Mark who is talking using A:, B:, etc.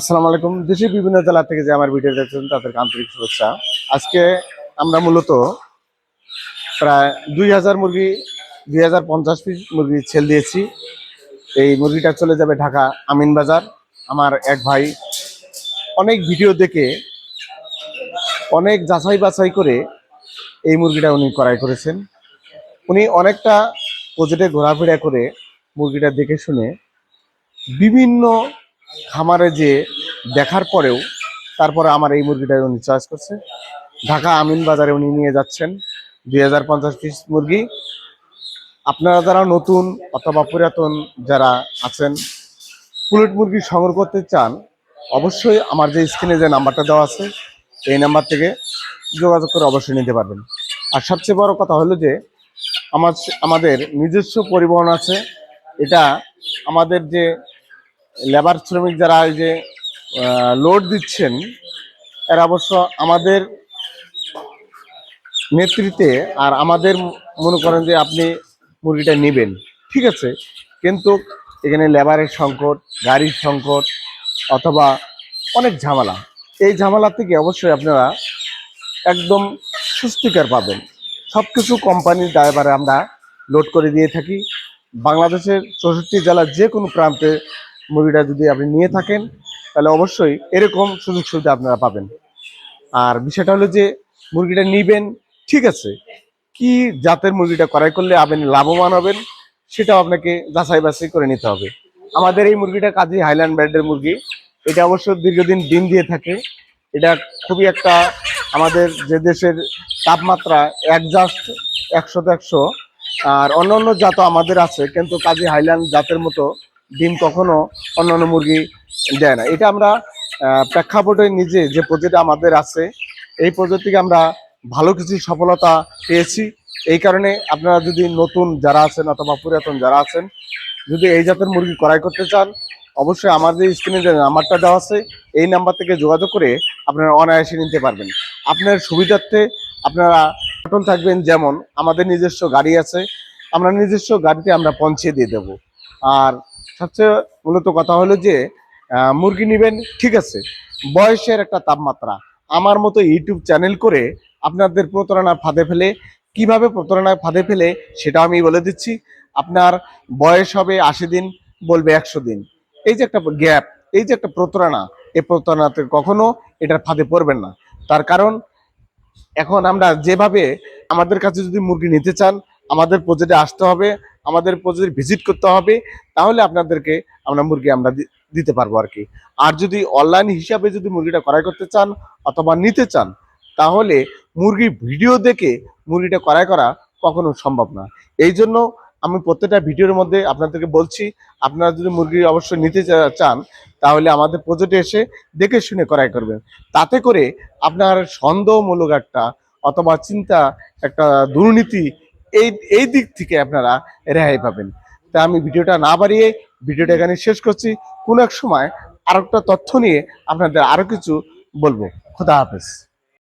A: আসসালামু আলাইকুম। দেশের বিভিন্ন জেলা থেকে যে আমার ভিডিও দেখছেন তাদেরকে আন্তরিক শুভেচ্ছা। আজকে আমরা মূলত প্রায় 2000 মুরগি 2050 পিস মুরগি ছেল দিয়েছি। এই মুরগিটা চলে যাবে ঢাকা আমিন বাজার। আমার এক ভাই অনেক ভিডিও দেখে অনেক যাচাই বাছাই করে এই মুরগিটা উনি ক্রয় করেছেন। উনি অনেকটা প্রজেক্টে ঘোরাফেরা করে মুরগিটা দেখে শুনে বিভিন্ন খামারে যে দেখার পরেও তারপরে আমার এই মুরগিটা উনি চয়েস করছে। ঢাকা আমিন বাজারে উনি নিয়ে যাচ্ছেন 2050 পিস মুরগি। আপনারা যারা নতুন অথবা পুরাতন যারা আছেন, পুলেট মুরগি সংগ্রহ করতে চান, অবশ্যই আমার যে স্ক্রিনে যে নাম্বারটা দেওয়া আছে এই নাম্বার থেকে যোগাযোগ করে অবশ্যই নিতে পারবেন। আর সবচেয়ে বড় কথা হলো যে আমাদের নিজস্ব পরিবহন আছে। এটা আমাদের যে লেবার শ্রমিক যারা এই যে লোড দিচ্ছেন, এরা অবশ্য আমাদের নেতৃত্বে আর আমাদের মনে করেন যে আপনি মুরগিটা নেবেন, ঠিক আছে, কিন্তু এখানে লেবারের সংকট, গাড়ির সংকট অথবা অনেক ঝামেলা। এই ঝামেলা থেকে অবশ্যই আপনারা একদম স্বস্তিকার পাবেন। সব কিছু কোম্পানির ড্রাইভারে আমরা লোড করে দিয়ে থাকি। বাংলাদেশের 64 জেলার যে কোনো প্রান্তে মুরগিটা যদি আপনি নিয়ে থাকেন তাহলে অবশ্যই এরকম সুযোগ সুবিধা আপনারা পাবেন। আর বিষয়টা হলো যে মুরগিটা নিবেন, ঠিক আছে, কি জাতের মুরগিটা ক্রয় করলে আপনি লাভবান হবেন সেটাও আপনাকে যাচাই বাছাই করে নিতে হবে। আমাদের এই মুরগিটা কাজী হাইল্যান্ড ব্র্যান্ডের মুরগি। এটা অবশ্য দীর্ঘদিন ডিম দিয়ে থাকে। এটা খুবই একটা আমাদের যে দেশের তাপমাত্রা অ্যাডজাস্ট 100-100। আর অন্যান্য জাতও আমাদের আছে, কিন্তু কাজী হাইল্যান্ড জাতের মতো ডিম কখনো অন্যান্য মুরগি দেয় না। এটা আমরা প্রেক্ষাপটে নিজে যে প্রজেক্ট আমাদের আছে, এই প্রজেক্ট থেকে আমরা ভালো কিছু সফলতা পেয়েছি। এই কারণে আপনারা যদি নতুন যারা আছেন অথবা পুরাতন যারা আছেন, যদি এই জাতের মুরগি ক্রয় করতে চান, অবশ্যই আমাদের স্ক্রিনে যে নাম্বারটা দেওয়া আছে এই নাম্বার থেকে যোগাযোগ করে আপনারা অনায়াসে নিতে পারবেন। আপনার সুবিধার্থে আপনারা সচেতন থাকবেন। যেমন আমাদের নিজস্ব গাড়ি আছে, আমরা নিজস্ব গাড়িতে আমরা পৌঁছে দিয়ে দেব। আর সবচেয়ে মূলত কথা হলো যে মুরগি নেবেন, ঠিক আছে, বয়সের একটা তাপমাত্রা। আমার মতো ইউটিউব চ্যানেল করে আপনাদের প্রতারণার ফাঁদে ফেলে, কিভাবে প্রতারণার ফাঁদে ফেলে সেটা আমি বলে দিচ্ছি। আপনার বয়স হবে 80 দিন, বলবে 100 দিন। এই যে একটা গ্যাপ, এই যে একটা প্রতারণা, এই প্রতারণাতে কখনো এটার ফাঁদে পড়বেন না। তার কারণ এখন আমরা যেভাবে আমাদের কাছে যদি মুরগি নিতে চান, আমাদের প্রজেক্টে আসতে হবে, আমাদের প্রজেক্টে ভিজিট করতে হবে, তাহলে আপনাদেরকে আমরা মুরগি আমরা দিতে পারবো আর কি। আর যদি অনলাইন হিসাবে যদি মুরগিটা ক্রয় করতে চান অথবা নিতে চান, তাহলে মুরগির ভিডিও দেখে মুরগিটা ক্রয় করা কখনো সম্ভব না। এই জন্য আমি প্রত্যেকটা ভিডিওর মধ্যে আপনাদেরকে বলছি, আপনারা যদি মুরগি অবশ্যই নিতে চান তাহলে আমাদের প্রজেক্টে এসে দেখে শুনে ক্রয় করবেন। তাতে করে আপনার সন্দেহমূলক একটা অথবা চিন্তা একটা দুর্নীতি, এই এই দিক থেকে আপনারা রেহাই পাবেন। তা আমি ভিডিওটা না বাড়িয়ে ভিডিওটা এখানে শেষ করছি। কোনো এক সময় আরেকটা তথ্য নিয়ে আপনাদের আরো কিছু বলবো। খোদা হাফেজ।